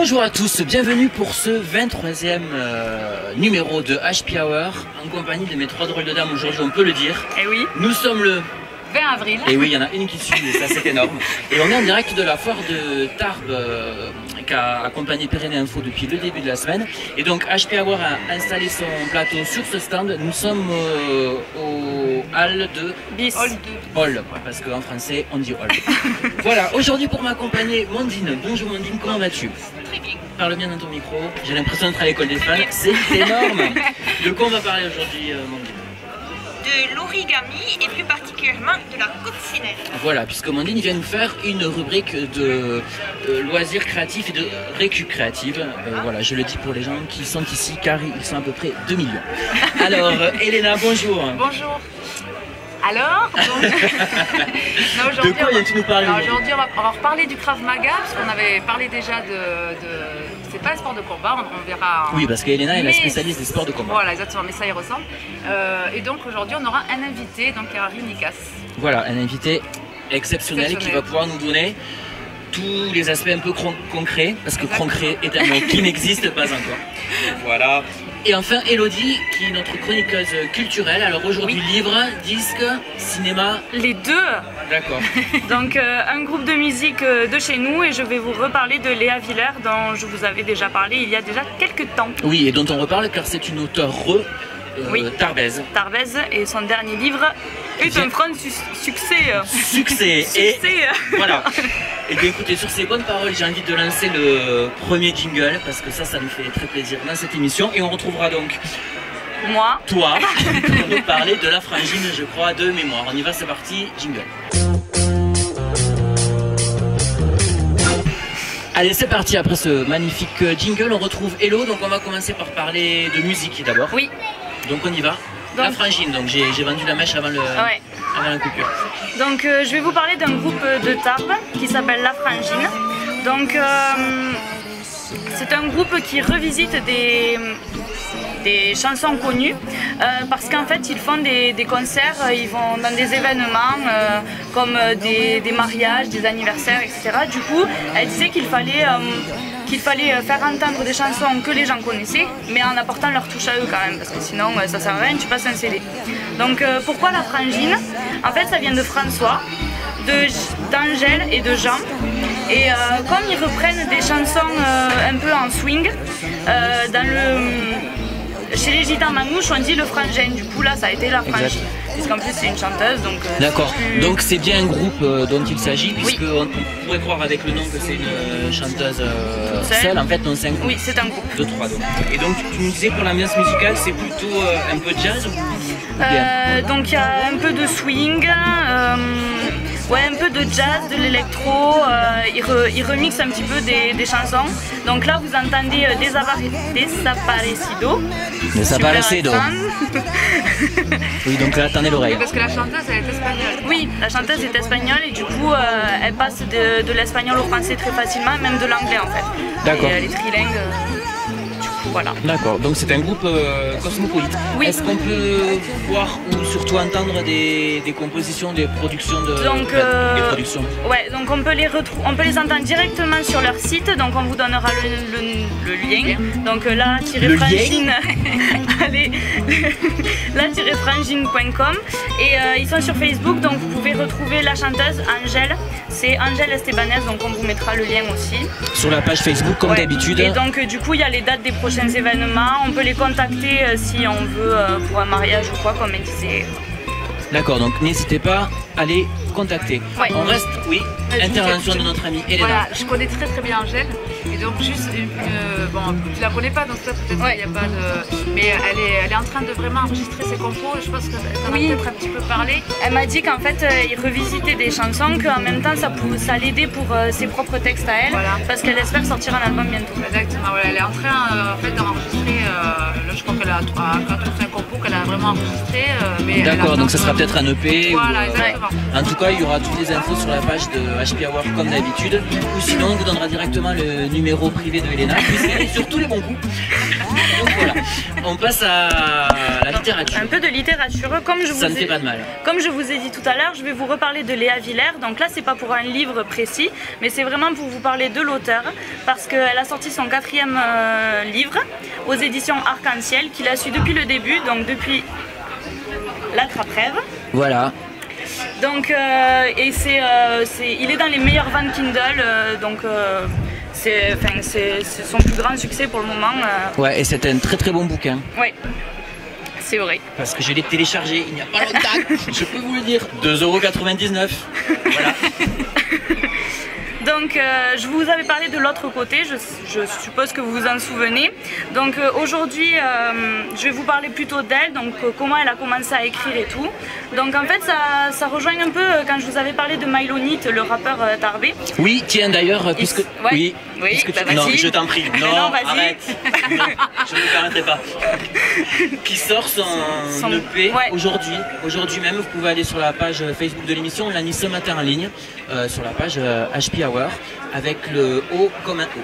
Bonjour à tous, bienvenue pour ce 23e numéro de HP Hour en compagnie de mes trois drôles de dames aujourd'hui, on peut le dire. Eh oui. Nous sommes le 20 avril. Et oui, il y en a une qui suit, et ça c'est énorme. Et on est en direct de la foire de Tarbes qui a accompagné Pyrénées Info depuis le début de la semaine. Et donc HP Hour a installé son plateau sur ce stand. Nous sommes au hall de Bis. Hall, parce qu'en français on dit hall. Voilà, aujourd'hui pour m'accompagner, Mandine. Bonjour Mandine, comment vas-tu? Très bien. Parle bien dans ton micro, j'ai l'impression d'être à l'école des fans, c'est énorme. De quoi on va parler aujourd'hui Mandine? De l'origami et plus particulièrement de la coccinelle. Voilà, puisque Mandine vient nous faire une rubrique de loisirs créatifs et de récup créative. Voilà, je le dis pour les gens qui sont ici car ils sont à peu près 2 millions. Alors, Elena, bonjour. Bonjour. Alors, donc... de quoi viens-tu nous parler aujourd'hui? On va reparler du Krav Maga, parce qu'on avait parlé déjà c'est pas un sport de combat, on verra. Oui, parce qu'Elena est la spécialiste des sports de combat. Voilà, exactement, mais ça y ressemble. Et donc aujourd'hui, on aura un invité, donc Harry Nikas. Voilà, un invité exceptionnel qui va pouvoir nous donner tous les aspects un peu concrets, parce que concret est un mot qui n'existe pas encore. Voilà. Et enfin, Elodie, qui est notre chroniqueuse culturelle. Alors aujourd'hui, livre, disque, cinéma. Les deux. D'accord. Donc un groupe de musique de chez nous, et je vais vous reparler de Léa Villers, dont je vous avais déjà parlé il y a déjà quelques temps. Oui, et dont on reparle car c'est une auteure tarbaise. Tarbaise, et son dernier livre est un franc succès. Succès. Et voilà. Et bien écoutez, sur ces bonnes paroles, j'ai envie de lancer le premier jingle parce que ça nous fait très plaisir dans cette émission. Et on retrouvera donc moi, toi, pour nous parler de la frangine, je crois, de mémoire. On y va, c'est parti, jingle. Allez, c'est parti. Après ce magnifique jingle, on retrouve Hello. Donc on va commencer par parler de musique d'abord. Oui. Donc on y va. Donc, la frangine, donc j'ai vendu la mèche avant la coupure. Donc je vais vous parler d'un groupe de Tarbes qui s'appelle La Frangine. Donc c'est un groupe qui revisite des chansons connues parce qu'en fait ils font des concerts, ils vont dans des événements comme des mariages, des anniversaires, etc. Du coup elle disait qu'il fallait faire entendre des chansons que les gens connaissaient, mais en apportant leur touche à eux quand même, parce que sinon ça sert à rien, tu passes un CD. Donc pourquoi La Frangine? En fait ça vient de François, d'Angèle et de Jean. Et comme ils reprennent des chansons un peu en swing, chez les gitans manouches on dit le frangin, du coup là ça a été La Frangine. Parce qu'en plus c'est une chanteuse, donc... D'accord, donc c'est bien un groupe dont il s'agit, puisqu'on pourrait croire avec le nom que c'est une chanteuse seule, en fait non, c'est un groupe. Oui, c'est un groupe. De trois donc. Et donc tu nous disais pour l'ambiance musicale c'est plutôt un peu jazz ou... Donc il y a un peu de swing, ouais, un peu de jazz, de l'électro, ils remixent un petit peu des chansons. Donc là vous entendez Desaparecido. Desaparecido. Oui, donc là attendez l'oreille. Parce que la chanteuse elle est espagnole. Oui, la chanteuse est espagnole et du coup elle passe de l'espagnol au français très facilement, même de l'anglais en fait. D'accord. Et elle est trilingue. Voilà. D'accord, donc c'est un groupe cosmopolite. Oui. Est-ce qu'on peut voir ou surtout entendre des compositions, des productions de... Donc, des productions. Ouais, donc on peut les entendre directement sur leur site, donc on vous donnera le lien. Donc là-frangine, allez, là-frangine.com, et ils sont sur Facebook, donc vous pouvez retrouver la chanteuse Angèle, c'est Angèle Estebanez, donc on vous mettra le lien aussi. Sur la page Facebook comme d'habitude. Et donc du coup il y a les dates des prochains événements, on peut les contacter si on veut pour un mariage ou quoi, comme elle disait. D'accord, donc n'hésitez pas à les contacter. Ouais. On reste, oui, intervention de notre amie Elena. Voilà, je connais très bien Angèle, et donc juste, bon, tu la connais pas, donc ça peut-être il n'y a pas de... Mais elle est en train de vraiment enregistrer ses compos, je pense que ça va peut-être un petit peu parler. Elle m'a dit qu'en fait, il revisitait des chansons, qu'en même temps ça l'aidait pour ses propres textes à elle, parce qu'elle espère sortir un album bientôt. Exactement, voilà, elle est en train en fait, d'enregistrer, là je crois qu'elle a 4 ou 5 compos qu'elle a vraiment enregistré. D'accord, donc ça sera peut-être un EP. Voilà, exactement. En tout cas, il y aura toutes les infos sur la page de HP Hour comme d'habitude, ou sinon on vous donnera directement le numéro numéro privé de Elena, puisqu'elle est sur tous les bons coups. Donc voilà, on passe à la littérature. Un peu de littérature, Ça ne fait pas de mal. Comme je vous ai dit tout à l'heure, je vais vous reparler de Léa Villers. Donc là, c'est pas pour un livre précis, mais c'est vraiment pour vous parler de l'auteur, parce qu'elle a sorti son 4e livre aux éditions Arc-en-Ciel, qu'il a su depuis le début, donc depuis La Trappe-Rêve. Voilà. Donc, il est dans les meilleures ventes Kindle, c'est son plus grand succès pour le moment. Ouais, et c'est un très très bon bouquin. Ouais, c'est vrai. Parce que je l'ai téléchargé il n'y a pas longtemps, je peux vous le dire, 2,99 €. Voilà. Donc je vous avais parlé de l'autre côté, je suppose que vous vous en souvenez. Donc aujourd'hui je vais vous parler plutôt d'elle, donc comment elle a commencé à écrire et tout. Donc en fait ça rejoint un peu quand je vous avais parlé de Mylonite, le rappeur tarbé. Oui, tiens d'ailleurs, puisque... Ouais. Oui, puisque tu... Non, je t'en prie, non, vas-y. Arrête, non, je ne me permettrai pas. Qui sort son EP aujourd'hui. Aujourd'hui même, vous pouvez aller sur la page Facebook de l'émission, on l'a mis ce matin en ligne, sur la page HP Hour, avec le O comme un O.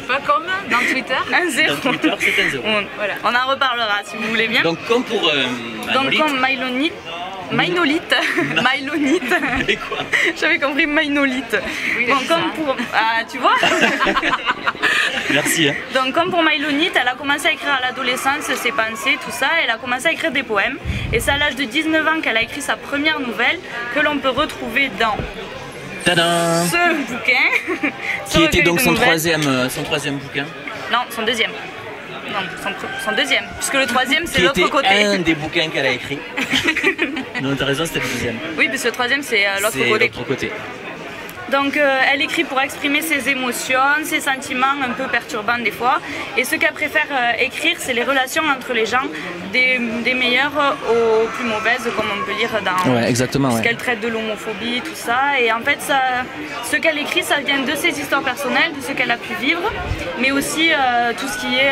Pas comme dans Twitter. Un 0. Dans Twitter, c'est un 0. Voilà. On en reparlera si vous voulez bien. Donc comme pour Donc comme Mylonite. Mylonite. Mais quoi? J'avais compris Mylonite. Oui, bon, comme pour... Ah, tu vois. Merci. Hein. Donc comme pour Mylonite, elle a commencé à écrire à l'adolescence ses pensées, tout ça. Elle a commencé à écrire des poèmes. Et c'est à l'âge de 19 ans qu'elle a écrit sa première nouvelle que l'on peut retrouver dans... Tadam! Ce bouquin. Qui était donc son troisième bouquin? Non, son deuxième. Non, son deuxième. Puisque le troisième, c'est l'autre côté. C'était un des bouquins qu'elle a écrit. Non, t'as raison, c'était le deuxième. Oui, parce que le troisième, c'est l'autre côté. Donc elle écrit pour exprimer ses émotions, ses sentiments un peu perturbants des fois. Et ce qu'elle préfère écrire, c'est les relations entre les gens, des meilleures aux plus mauvaises, comme on peut lire dans... Ouais, exactement. Parce qu'elle traite de l'homophobie, tout ça. Et en fait, ce qu'elle écrit, ça vient de ses histoires personnelles, de ce qu'elle a pu vivre. Mais aussi tout ce qui est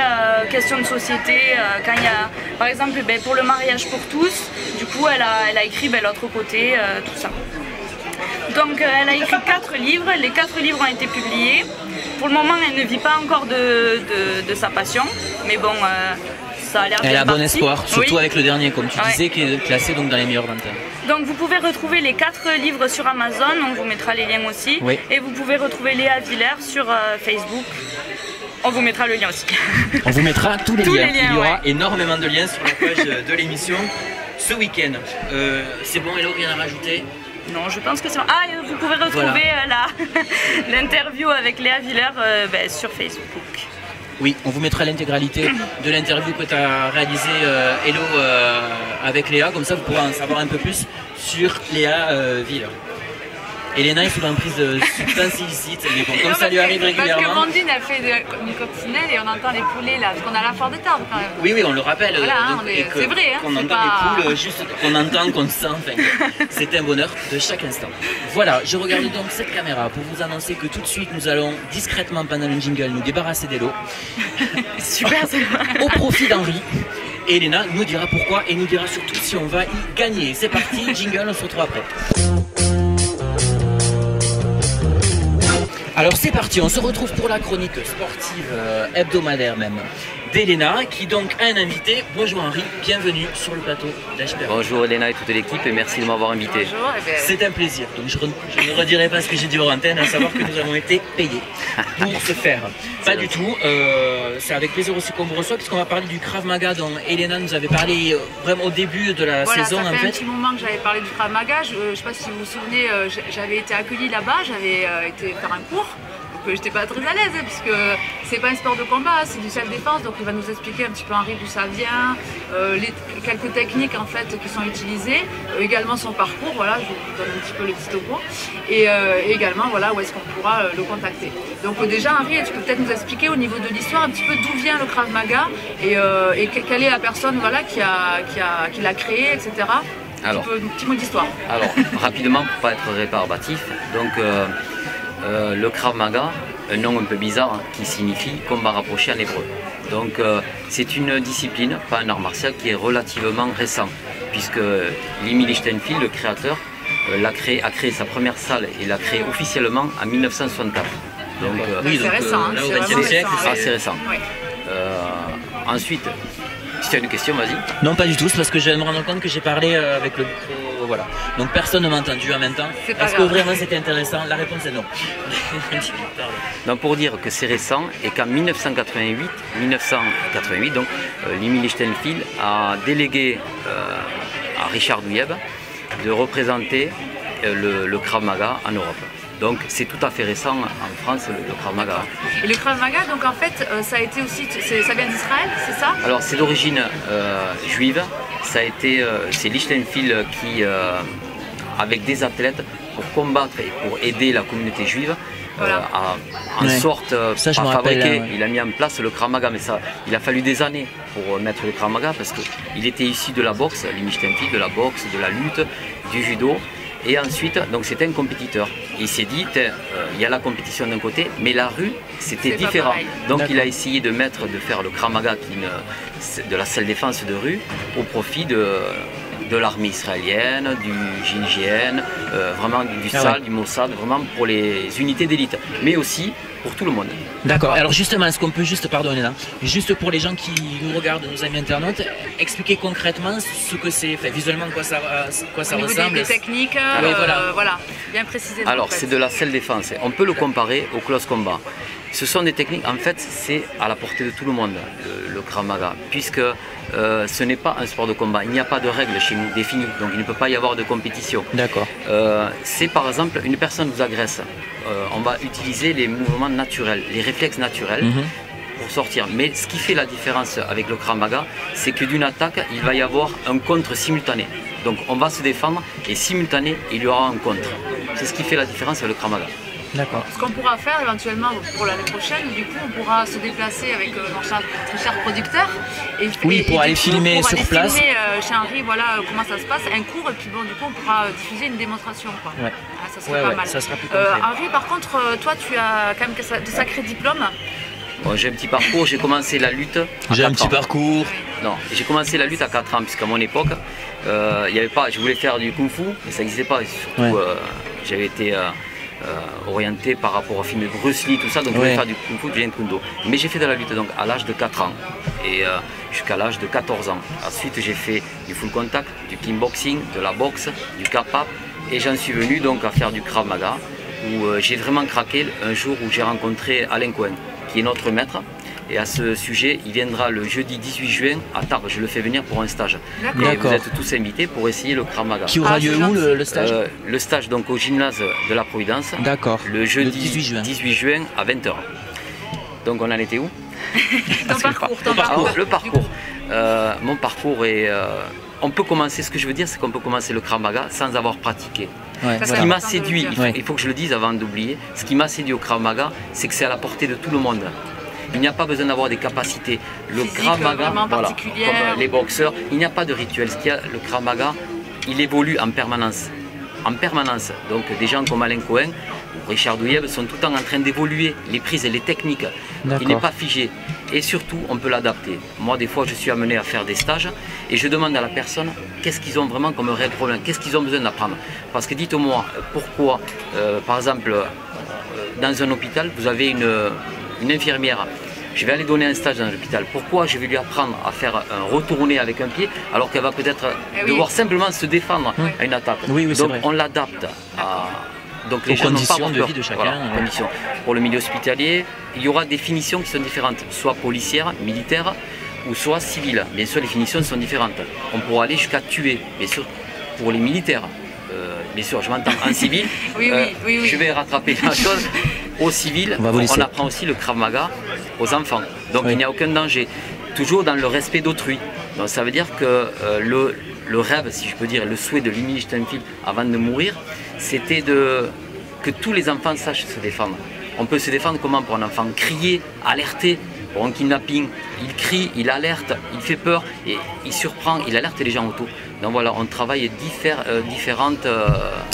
question de société. Quand il y a, par exemple, pour le mariage pour tous, du coup, elle a écrit l'autre côté, tout ça. Donc elle a écrit 4 livres, les 4 livres ont été publiés. Pour le moment elle ne vit pas encore de sa passion, mais bon ça a l'air bien. Elle a bon parti. espoir, surtout oui. avec le dernier comme tu disais, qui est classé donc dans les meilleures ventes. Donc vous pouvez retrouver les 4 livres sur Amazon, on vous mettra les liens aussi. Oui. Et vous pouvez retrouver Léa Villers sur Facebook. On vous mettra le lien aussi. On vous mettra tous les liens. Il y aura ouais. énormément de liens sur la page de l'émission ce week-end. C'est bon, Hello, rien à rajouter? Non, je pense que c'est bon. Ah, vous pouvez retrouver l'interview avec Léa Villers sur Facebook. Oui, on vous mettra l'intégralité de l'interview que tu as réalisée, Hello, avec Léa. Comme ça, vous pourrez en savoir un peu plus sur Léa Villers. Elena est sous l'emprise de substances illicites, mais bon, comme ça lui arrive régulièrement. Parce que Mandine a fait une coccinelle et on entend les poulets là, parce qu'on a la foire de Tarbes quand même. Oui, on le rappelle. Voilà, c'est vrai. Hein, qu'on entend les poules, juste qu'on entend, qu'on sent. Enfin, c'est un bonheur de chaque instant. Voilà, je regarde donc cette caméra pour vous annoncer que tout de suite nous allons discrètement pendant le jingle nous débarrasser des lots. Super, au profit d'Henri. Et Elena nous dira pourquoi et nous dira surtout si on va y gagner. C'est parti, jingle, on se retrouve après. Alors c'est parti, on se retrouve pour la chronique sportive hebdomadaire même d'Elena qui donc a un invité. Bonjour Henri, bienvenue sur le plateau d'HPR. Bonjour Elena et toute l'équipe et merci de m'avoir invité. Bonjour, c'est un plaisir, donc je ne redirai pas ce que j'ai dit hors antenne, à savoir que nous avons été payés pour ce faire. Pas du tout, c'est avec plaisir aussi qu'on vous reçoit puisqu'on va parler du Krav Maga dont Elena nous avait parlé vraiment au début de la saison ça fait en fait. un petit moment que j'avais parlé du Krav Maga, je ne sais pas si vous vous souvenez, j'avais été accueillie là-bas, j'avais été faire un cours. J'étais pas très à l'aise parce que c'est pas un sport de combat, c'est du self-défense, donc il va nous expliquer un petit peu Henri d'où ça vient, quelques techniques en fait qui sont utilisées, également son parcours, voilà, je vous donne un petit peu le petit topo, et également voilà où est-ce qu'on pourra le contacter. Donc déjà Henri, tu peux peut-être nous expliquer au niveau de l'histoire un petit peu d'où vient le Krav Maga et quelle est la personne voilà, qui l'a créé, etc. Alors, un petit mot d'histoire. Alors rapidement pour pas être rébarbatif, donc le Krav Maga, un nom un peu bizarre qui signifie combat rapproché en hébreu. Donc c'est une discipline, pas un art martial, qui est relativement récent, puisque Limmy Lichtenfield, le créateur, a créé sa première salle et l'a créée officiellement en 1964. Donc, oui, c'est donc, récent, hein, là au c'est XXe vraiment siècle, récent, c'est assez récent. Oui. Ensuite, si tu as une question, vas-y. Non, pas du tout, c'est parce que je viens de me rendre compte que j'ai parlé avec le micro, voilà. Donc personne ne m'a entendu en même temps. C'est pas Est-ce que grave. vraiment c'était intéressant? La réponse est non. Pardon. Donc pour dire que c'est récent et qu'en 1988, donc Limi Lichtenfeld a délégué à Richard Douilleb de représenter le Krav Maga en Europe. Donc c'est tout à fait récent en France le Krav Maga. Et le Krav Maga, donc en fait, ça a été aussi, ça vient d'Israël, c'est ça? Alors c'est d'origine juive, ça a été, c'est Lichtenfeld qui, avec des athlètes, pour combattre et pour aider la communauté juive, Voilà. en Ouais. sorte Ça, je à me rappelle, fabriquer, ouais. il a mis en place le Krav Maga, mais ça, il a fallu des années pour mettre le Krav Maga parce qu'il était issu de la boxe, Limi Lichtenfeld, de la boxe, de la lutte, du judo. Et ensuite, donc c'était un compétiteur. Il s'est dit, il y a la compétition d'un côté, mais la rue, c'était C'est pas différent. pareil. Donc il a D'accord. essayé de faire le Krav Maga de la self-défense de rue au profit de l'armée israélienne, du GIGN, vraiment du Ah SAL, ouais. du Mossad, vraiment pour les unités d'élite, mais aussi pour tout le monde. D'accord. Alors justement, est-ce qu'on peut juste, pardonnez là, juste pour les gens qui nous regardent, nos amis internautes, expliquer concrètement ce que c'est, enfin, visuellement quoi ça Au niveau ressemble. des techniques, Oui, voilà. voilà, bien précisément. Alors en fait. c'est de la self-défense, on peut le comparer au close combat. Ce sont des techniques, en fait c'est à la portée de tout le monde, le Krav Maga, puisque ce n'est pas un sport de combat, il n'y a pas de règles chez nous définies, donc il ne peut pas y avoir de compétition. D'accord. C'est par exemple, une personne vous agresse, on va utiliser les mouvements naturels, les réflexes naturels pour sortir. Mais ce qui fait la différence avec le Krav Maga, c'est que d'une attaque, il va y avoir un contre simultané. Donc on va se défendre et simultané, il y aura un contre. C'est ce qui fait la différence avec le Krav Maga. D'accord. Ce qu'on pourra faire éventuellement pour l'année prochaine, du coup, on pourra se déplacer avec notre très cher producteur. Oui, pour aller du coup, filmer pour sur aller place. filmer, chez Henri, voilà comment ça se passe, un cours, et puis bon, du coup, on pourra diffuser une démonstration. Quoi. Ouais. Ah, ça serait pas mal. Ça sera plus concret. Henri, par contre, toi, tu as quand même de sacrés diplômes. Bon, j'ai un petit parcours, j'ai commencé la lutte à J'ai un 4 petit ans. parcours. Non, j'ai commencé la lutte à 4 ans, puisqu'à mon époque, il y avait pas, je voulais faire du kung-fu, mais ça n'existait pas. Et surtout, Ouais. j'avais été orienté par rapport au film de Bruce Lee, tout ça, donc je voulais Ouais. faire du kung-fu, du Jeet-Kune-Do. Mais j'ai fait de la lutte donc à l'âge de 4 ans et jusqu'à l'âge de 14 ans. Ensuite, j'ai fait du full contact, du kickboxing, de la boxe, du kapap, et j'en suis venu donc à faire du Krav Maga, où j'ai vraiment craqué un jour où j'ai rencontré Alain Cohen, qui est notre maître. Et à ce sujet, il viendra le jeudi 18 juin à Tarbes. Je le fais venir pour un stage. D'accord. Et vous D'accord. êtes tous invités pour essayer le Krav Maga. Qui aura Ah, lieu c'est où gentil. le stage? Le stage donc au gymnase de la Providence. D'accord. Le jeudi 18 juin. à 20h. Donc on en était où? Ton parcours, ton Ah, parcours. le parcours. Mon parcours est... on peut commencer, ce que je veux dire, c'est qu'on peut commencer le Krav Maga sans avoir pratiqué. Ouais, Ça, Ce c'est qui m'a important de le séduit, dire. Ouais. il faut que je le dise avant d'oublier, ce qui m'a séduit au Krav Maga, c'est que c'est à la portée de tout le monde. Il n'y a pas besoin d'avoir des capacités. Le Physique, Krav Maga, vraiment voilà, particulières. comme les boxeurs, il n'y a pas de rituel. Ce qu'il y a, le Krav Maga, il évolue en permanence. En permanence. Donc des gens comme Alain Cohen ou Richard Douilleb sont tout le temps en train d'évoluer les prises et les techniques. D'accord. Il n'est pas figé. Et surtout, on peut l'adapter. Moi, des fois, je suis amené à faire des stages et je demande à la personne qu'est-ce qu'ils ont vraiment comme réel problème, qu'est-ce qu'ils ont besoin d'apprendre. Parce que dites-moi, pourquoi, par exemple, dans un hôpital, vous avez une infirmière. Je vais aller donner un stage dans l'hôpital. Pourquoi je vais lui apprendre à faire un retourné avec un pied alors qu'elle va peut-être oui. devoir simplement se défendre à une attaque. Oui, oui, c'est Donc vrai. on l'adapte à... Donc les Aux gens n'ont pas conditions à avoir de peur. vie de chacun, Voilà, ouais. conditions. Pour le milieu hospitalier, il y aura des finitions qui sont différentes, soit policières, militaires ou soit civiles. Bien sûr, les finitions sont différentes. On pourra aller jusqu'à tuer, bien sûr, pour les militaires. Bien sûr, je m'entends en civil. Oui, oui. Je vais rattraper la chose. Au civil, On va vous laisser. on apprend aussi le Krav Maga aux enfants. Donc Oui. il n'y a aucun danger. Toujours dans le respect d'autrui. Donc ça veut dire que le rêve, si je peux dire, le souhait de Limi Lichtenfeld avant de mourir, c'était que tous les enfants sachent se défendre. On peut se défendre comment pour un enfant? Crier, alerter. Pour un kidnapping, il crie, il alerte, il fait peur et il surprend, il alerte les gens autour. Donc voilà, on travaille différentes...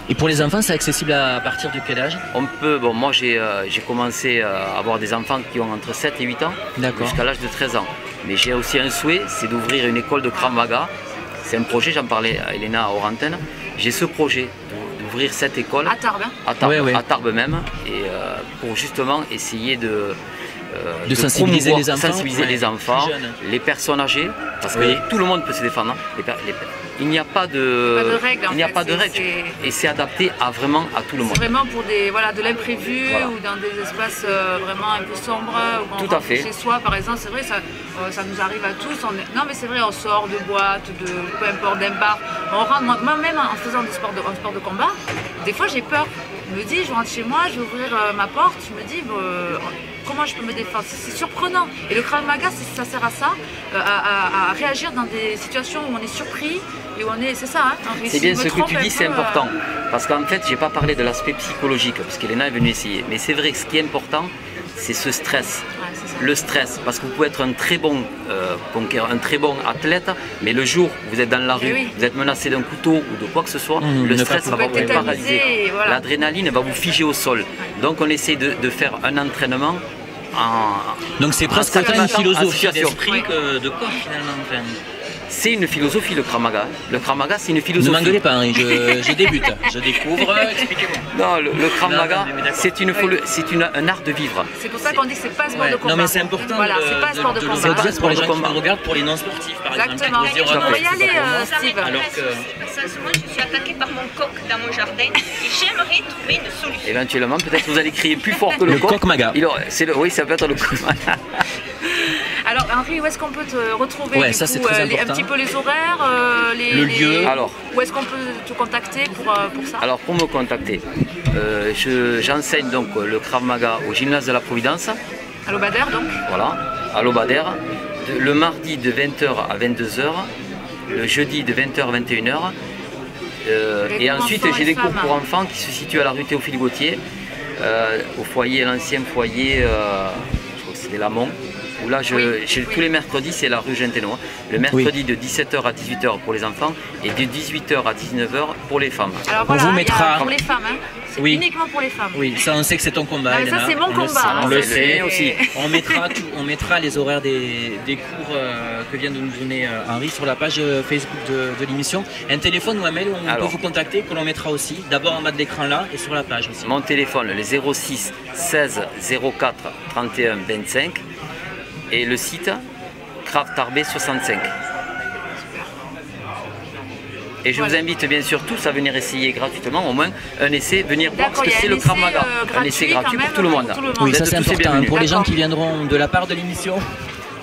Et pour les enfants, c'est accessible à partir de quel âge? On peut, bon, moi j'ai commencé à avoir des enfants qui ont entre 7 et 8 ans D'accord. jusqu'à l'âge de 13 ans. Mais j'ai aussi un souhait, c'est d'ouvrir une école de Krav Maga. C'est un projet, j'en parlais à Elena hors antenne. J'ai ce projet ouvrir cette école À Tarbes, hein. à Tarbes, Ouais. à Tarbes même, et pour justement essayer de sensibiliser les enfants, sensibiliser les enfants, plus jeunes. les personnes âgées, parce Oui. que tout le monde peut se défendre. Hein. Il n'y a pas de règles, en il n'y a fait, pas de règles, et c'est adapté à vraiment à tout le monde. C'est vraiment pour de l'imprévu Voilà. ou dans des espaces vraiment un peu sombres ou quand Tout on à fait. rentre chez soi par exemple, c'est vrai, ça nous arrive à tous. Non mais c'est vrai, on sort de boîte, peu importe, d'un bar, on rentre, moi-même en faisant un sport de combat, des fois j'ai peur. Je me dis, je rentre chez moi, je vais ouvrir ma porte, je me dis comment je peux me défendre. C'est surprenant. Et le Krav Maga, ça sert à ça, à réagir dans des situations où on est surpris et où on est, c'est ça. Hein, C'est bien ce que tu dis, c'est important. Parce qu'en fait, j'ai pas parlé de l'aspect psychologique, parce qu'Elena est venue essayer. Mais c'est vrai que ce qui est important, c'est ce stress. Ouais, c'est ça. Le stress, parce que vous pouvez être un très bon conquérant, un très bon athlète, mais le jour où vous êtes dans la rue, oui. vous êtes menacé d'un couteau ou de quoi que ce soit, le ne stress pas va pouvoir vous être paralyser. tétanisé, et voilà. L'adrénaline va vous figer au sol. Donc on essaie de faire un entraînement Donc c'est presque en autant une s'adaptant à la philosophie situation. d'esprit que de corps finalement. Enfin, C'est une philosophie, le Krav Maga. Le Krav Maga, c'est une ne philosophie. m'engueulez pas, Henri, je débute, je découvre, expliquez-moi. Non, le Krav Non, Maga, mais d'accord. c'est un art de vivre. C'est pour ça qu'on dit que c'est pas un sport Ouais. de combat. Non mais c'est important Voilà, de, c'est pas un sport de le combat. dire pour les sport de gens qui combat. nous regardent, pour les non-sportifs par Exactement. exemple. qui vont se dire, On va non, y c'est aller, pas pour moi. Steve. Alors que... Parce que moi, je suis attaquée par mon coq dans mon jardin et j'aimerais trouver une solution. Éventuellement, peut-être que vous allez crier plus fort que le Le coq Maga. Oui, ça peut être le coq Maga. Alors Henri, où est-ce qu'on peut te retrouver Ouais, du ça, coup, c'est très un important. petit peu les horaires, Le lieu. Alors. Où est-ce qu'on peut te contacter pour ça? Alors, pour me contacter, j'enseigne donc le Krav Maga au gymnase de la Providence, À l'Aubader donc. voilà, à l'Aubader, le mardi de 20h à 22h, le jeudi de 20h à 21h. Les Et cours ensuite, enfants j'ai et des cours femmes. pour enfants qui se situent à la rue Théophile Gautier, au foyer, l'ancien foyer, je crois que c'était Lamont. Où là, tous les mercredis, c'est la rue Genteno. Le mercredi de 17h à 18h pour les enfants et de 18h à 19h pour les femmes. Alors On voilà, vous il y a mettra- pour les femmes, hein. C'est Oui. uniquement pour les femmes. Oui, ça on sait que c'est ton combat. Ah, mais ça, Elena. c'est mon On le combat, sait, hein, on le ça, sait c'est- aussi. On mettra les horaires des cours que vient de nous donner Henri sur la page Facebook de l'émission. Un téléphone ou un mail où on Alors. peut vous contacter, que l'on mettra aussi. D'abord en bas de l'écran là et sur la page aussi. Mon téléphone, le 06 16 04 31 25 et le site Krav Tarbé 65. Et je vous invite bien sûr tous à venir essayer gratuitement, au moins un essai, venir voir ce D'accord, que il y a c'est un le Krav essai, Maga. Un gratuit essai quand gratuit même pour tout le monde. pour tout le monde. Oui, Vous ça êtes c'est tous les important. bienvenus. Pour les gens D'accord. qui viendront de la part de l'émission,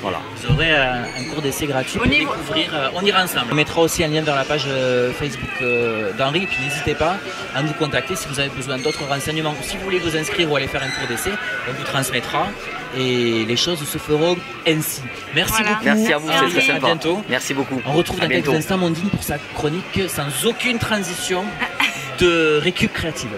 Voilà. vous aurez un cours d'essai gratuit Au pour niveau- découvrir. On ira ensemble. On mettra aussi un lien vers la page Facebook d'Henri. Et puis n'hésitez pas à nous contacter si vous avez besoin d'autres renseignements. Ou si vous voulez vous inscrire ou aller faire un cours d'essai, on vous transmettra. Et les choses se feront ainsi. Merci Voilà. beaucoup. Merci à vous, c'est Henri, très à sympa. bientôt. Merci beaucoup. On retrouve À dans quelques bientôt. instants Mondine pour sa chronique sans aucune transition de récup créative.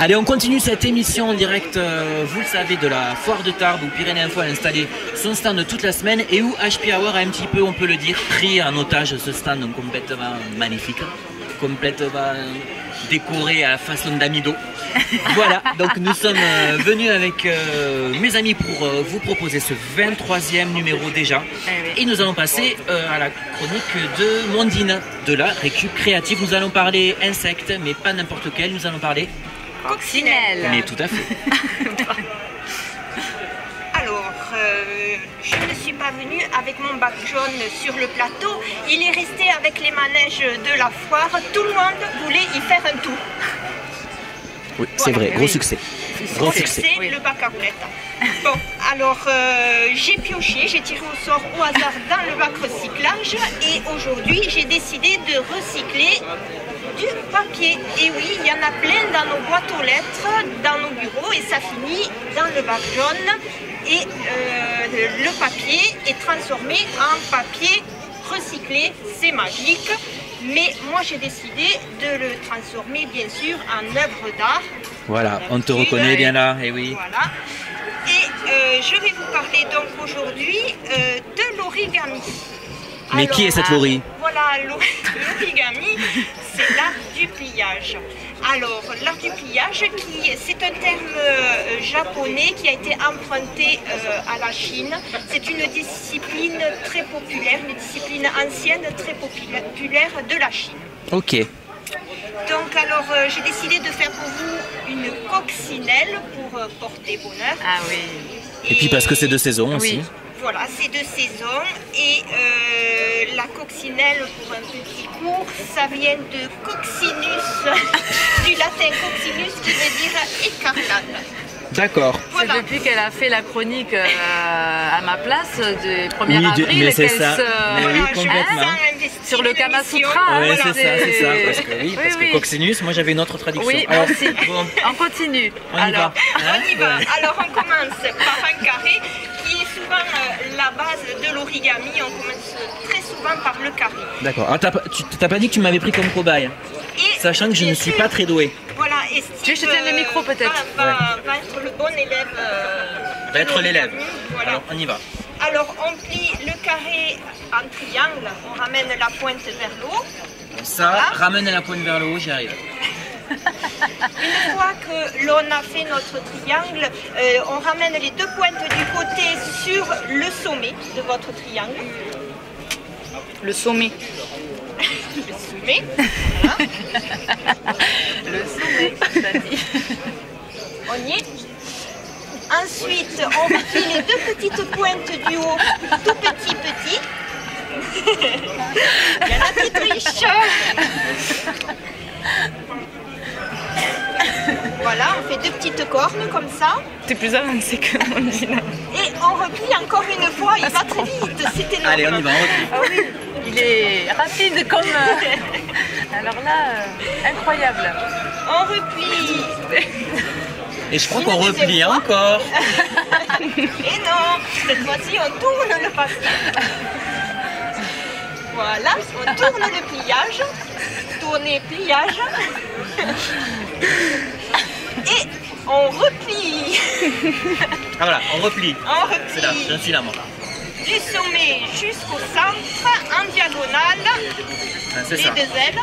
Allez, on continue cette émission en direct, vous le savez, de la foire de Tarbes où Pyrénées Info a installé son stand toute la semaine et où HP Hour a un petit peu, on peut le dire, pris en otage ce stand complètement magnifique, complètement décoré à la façon d'Amido. Voilà, donc nous sommes venus avec mes amis pour vous proposer ce 23e numéro déjà. Et nous allons passer à la chronique de Mondine, de la récup créative. Nous allons parler insectes, mais pas n'importe quel, nous allons parler... Coccinelle. Mais tout à fait. Alors, je ne suis pas venue avec mon bac jaune sur le plateau. Il est resté avec les manèges de la foire. Tout le monde voulait y faire un tour. Oui, c'est vrai, gros succès. Gros C'est succès. le bac à roulettes. Bon, alors j'ai pioché, j'ai tiré au sort au hasard dans le bac recyclage et aujourd'hui j'ai décidé de recycler du papier. Et oui, il y en a plein dans nos boîtes aux lettres, dans nos bureaux et ça finit dans le bac jaune. Et le papier est transformé en papier recyclé, c'est magique. Mais moi j'ai décidé de le transformer bien sûr en œuvre d'art. Voilà, on te reconnaît bien là, et oui. Voilà. Et je vais vous parler donc aujourd'hui de l'origami. Mais qui est cette Laurie? Voilà, l'origami, c'est l'art du pliage. Alors, l'art du pliage, c'est un terme japonais qui a été emprunté à la Chine. C'est une discipline très populaire, une discipline ancienne très populaire de la Chine. Ok. Donc alors j'ai décidé de faire pour vous une coccinelle pour porter bonheur. Ah oui. Et puis parce que c'est de saison aussi. Voilà, c'est de saison et la coccinelle, pour un petit cours, ça vient de coccinus, du latin coccinus qui veut dire écarlate. D'accord. Voilà. C'est depuis qu'elle a fait la chronique à ma place du 1er avril mais c'est qu'elle ça. se... Mais oui, complètement. Sur le Kama Sutra. Oui, voilà, c'est ça. Parce que, Oui. coccinus, moi j'avais une autre traduction. Oui, Alors, moi aussi. bon, On continue. on y va. On y va. Alors on commence par un carré qui est souvent la base de l'origami. On commence très souvent par le carré. D'accord. Alors tu t'as pas dit que tu m'avais pris comme cobaye, Et sachant que je ne suis pas très doué. Voilà, et Tu veux que je te tienne le micro, peut-être va être le bon élève. Va être l'élève. Voilà. Alors on y va. Alors on plie le carré en triangle, on ramène la pointe vers le haut. Bon, ça, ramène la pointe vers le haut, j'y arrive. Une fois que l'on a fait notre triangle, on ramène les deux pointes du côté sur le sommet de votre triangle. Le sommet. Le sommet. Voilà. Le sommet, t'as dit. On y est. Ensuite, on replie les deux petites pointes du haut, tout petit. Il y en a qui trichent. Voilà, on fait deux petites cornes comme ça. T'es plus avancé que moi, Dina. Et on replie encore une fois, il va très vite, c'est énorme. Allez, on y va, on replie. Ah oui, il est rapide comme... Alors là, incroyable. On replie. Et je crois qu'on replie encore. Et non, cette fois-ci on tourne le papier. Voilà, on tourne le pliage. Tourner, pliage. Et on replie. Ah voilà, on replie. On C'est là, replie je suis là moi. du sommet jusqu'au centre, en diagonale, Ah, c'est les ça. deux ailes.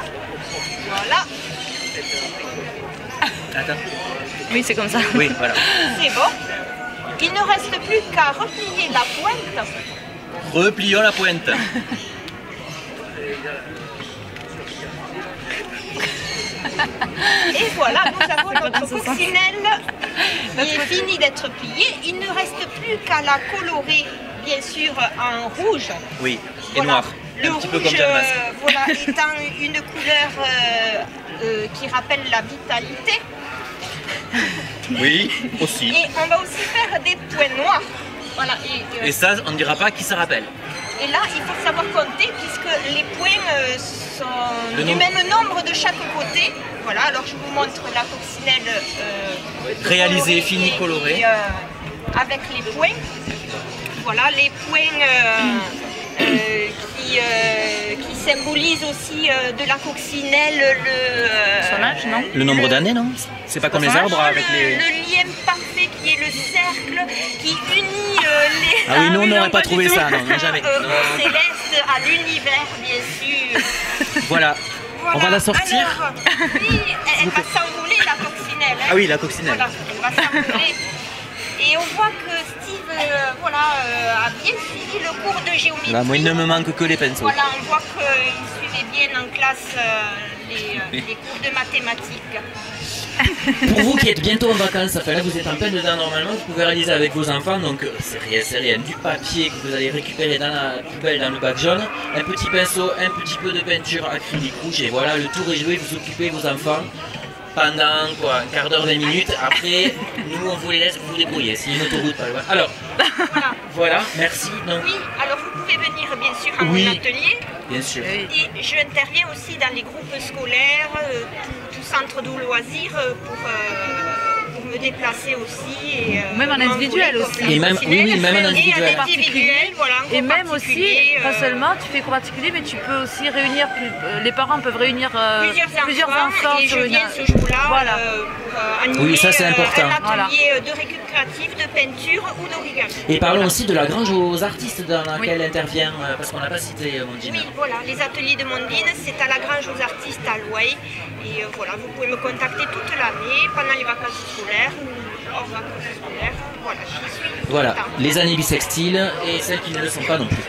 Voilà, Attends. Oui, c'est comme ça. Oui, voilà. c'est bon. Il ne reste plus qu'à replier la pointe. Replions la pointe. Et voilà, nous avons notre coccinelle qui est finie d'être pliée. Il ne reste plus qu'à la colorer, bien sûr, en rouge. Oui, et Voilà. noir. Le Un petit peu rouge, comme Jeanne Masque. voilà, étant une couleur qui rappelle la vitalité. Oui, aussi. Et on va aussi faire des points noirs. Voilà. Et ça, on ne dira pas qui ça rappelle. Et là, il faut savoir compter puisque les points sont Le du nombre. même nombre de chaque côté. Voilà, alors je vous montre la coccinelle Réalisée, colorée finie, et, colorée. avec les points. Voilà, les points qui symbolisent aussi de la coccinelle Son âge, non? Le nombre d'années, non? C'est pas comme les arbres avec les... le lien parfait qui est le cercle qui unit les... Ah oui, nous on oui, n'aurait non, pas pas trouvé du tout. ça, non, non, jamais. au céleste, à l'univers, bien sûr. Voilà. Voilà. On va la sortir. Alors, oui, elle va s'envoler la coccinelle. hein. Ah oui, la coccinelle. Voilà, elle va s'envoler. Et on voit que Steve a bien suivi le cours de géométrie. Là, moi, il ne me manque que les pinceaux. Voilà, on voit qu'il suivait bien en classe les cours de mathématiques. Pour vous qui êtes bientôt en vacances, enfin là vous êtes en plein dedans normalement, vous pouvez réaliser avec vos enfants, donc c'est rien, du papier que vous allez récupérer dans la poubelle, dans le bac jaune, un petit pinceau, un petit peu de peinture acrylique rouge et voilà, le tour est joué, vous occupez vos enfants pendant quoi, un quart d'heure, 20 minutes, après nous on vous les laisse vous débrouiller, c'est une autoroute pas loin. Alors, voilà, merci. Donc, Oui, alors vous pouvez venir bien sûr à Oui. mon atelier. bien sûr. Et j'interviens aussi dans les groupes scolaires, tout centre de loisirs pour me déplacer aussi. Et, Même en individuel m'envoler aussi. comme Et même- coccinelle. oui, oui, même en Et individuel. en individuel, voilà, en Et cours même aussi, particulier, pas seulement, tu fais cours particulier, mais tu peux aussi réunir, les parents peuvent réunir plusieurs enfants et sur je une... viens ce jour-là Voilà. pour animer Oui, ça, c'est important. un atelier de récupération créatif, de peinture ou d'origami. Et parlons aussi de la grange aux artistes dans laquelle intervient, parce qu'on n'a pas cité Mondine. Oui, voilà, les ateliers de Mondine, c'est à la grange aux artistes à Louaille. Et voilà, vous pouvez me contacter toute l'année, pendant les vacances scolaires ou hors vacances scolaires. Voilà, j'y suis. Voilà, les années bissextiles et celles qui ne le sont pas non plus.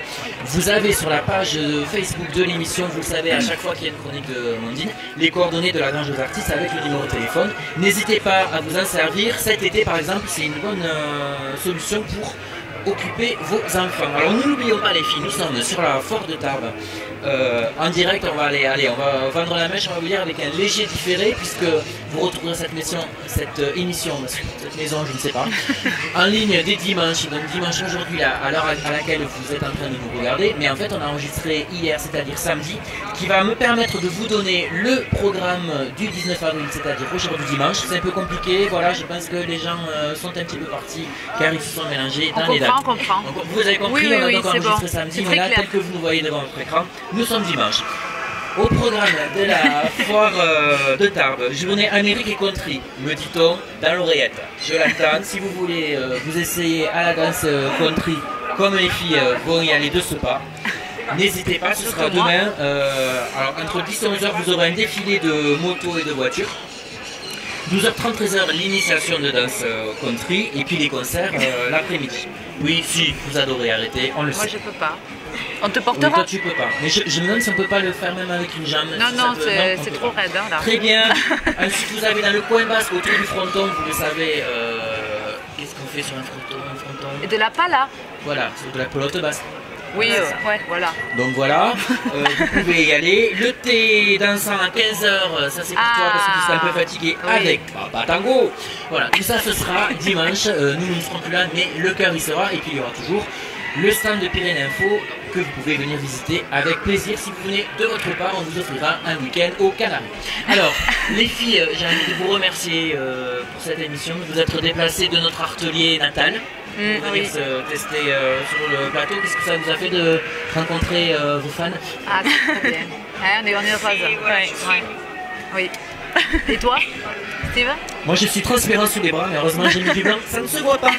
Vous avez sur la page Facebook de l'émission, vous le savez, à chaque fois qu'il y a une chronique de Mondine, les coordonnées de la grange aux artistes avec le numéro de téléphone. N'hésitez pas à vous en servir. Cet été, par exemple, c'est une bonne solution pour occuper vos enfants. Alors, nous n'oublions pas les filles, nous sommes sur la foire de Tarbes. En direct, on va on va vendre la mèche, on va vous dire avec un léger différé, puisque vous retrouverez cette émission, cette maison, je ne sais pas, en ligne dès dimanche. Donc dimanche aujourd'hui, à l'heure à laquelle vous êtes en train de nous regarder, mais en fait on a enregistré hier, c'est-à-dire samedi, qui va me permettre de vous donner le programme du 19 avril, c'est-à-dire aujourd'hui dimanche. C'est un peu compliqué, voilà, je pense que les gens sont un petit peu partis, car ils se sont mélangés dans les dates. On comprend. Donc, vous avez compris, oui, on a oui, donc enregistré bon. samedi, C'est mais là, très clair. tel que vous nous voyez devant votre écran, nous sommes dimanche. Au programme de la foire de Tarbes, journée Amérique et country, me dit-on dans l'oreillette. Je l'attends. Si vous voulez vous essayer à la danse country, comme les filles vont y aller de ce pas, n'hésitez pas, ce sera demain. Alors entre 10 et 11h, vous aurez un défilé de motos et de voitures. 12h30, 13h, l'initiation de danse country et puis les concerts l'après-midi. Oui, si, vous adorez, arrêter, on le Moi sait. je peux pas. On te Oui, portera? toi tu peux pas. Mais je me demande si on peut pas le faire même avec une jambe. Non, si non, ça peut- on c'est peut trop pas. raide hein, là. Très bien. Ensuite, vous avez dans le coin basque, autour du fronton, vous le savez, qu'est-ce qu'on fait sur un fronton, Et de la pala? Voilà, c'est de la pelote basque. Oui, ouais, voilà. Donc voilà, vous pouvez y aller. Le thé dansant à 15h, ça c'est pour toi parce que tu seras un peu fatigué oui. avec Papa Tango. Voilà, tout ça ce sera dimanche. Nous ne serons plus là, mais le cœur y sera. Et puis il y aura toujours le stand de Pyrénées Info que vous pouvez venir visiter avec plaisir. Si vous venez de votre part, on vous offrira un week-end aux Canaries. Alors, les filles, j'ai envie de vous remercier pour cette émission, de vous être déplacées de notre atelier natal. Pour venir oui. se tester sur le plateau. Qu'est-ce que ça vous a fait de rencontrer vos fans? Ah, très bien. Hein, on est heureuse. voilà, Ouais, ouais. Oui. Et toi, Steve? Moi je suis transparent sous les bras, mais heureusement j'ai mis du blanc, ça ne se voit pas.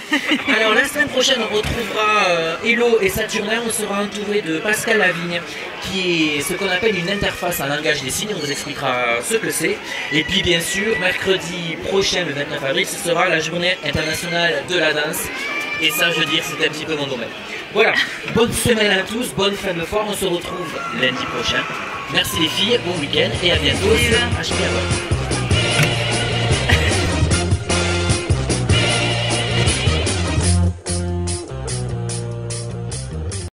Alors la semaine prochaine on retrouvera Hello et Saturnin, on sera entouré de Pascal Lavigne, qui est ce qu'on appelle une interface en langage des signes, on vous expliquera ce que c'est. Et puis bien sûr, mercredi prochain, le 29 avril, ce sera la journée internationale de la danse. Et ça, je veux dire, c'est un petit peu mon domaine. Voilà, bonne semaine à tous, bonne fin de foire, on se retrouve lundi prochain. Merci les filles, bon week-end et à bientôt sur HPA.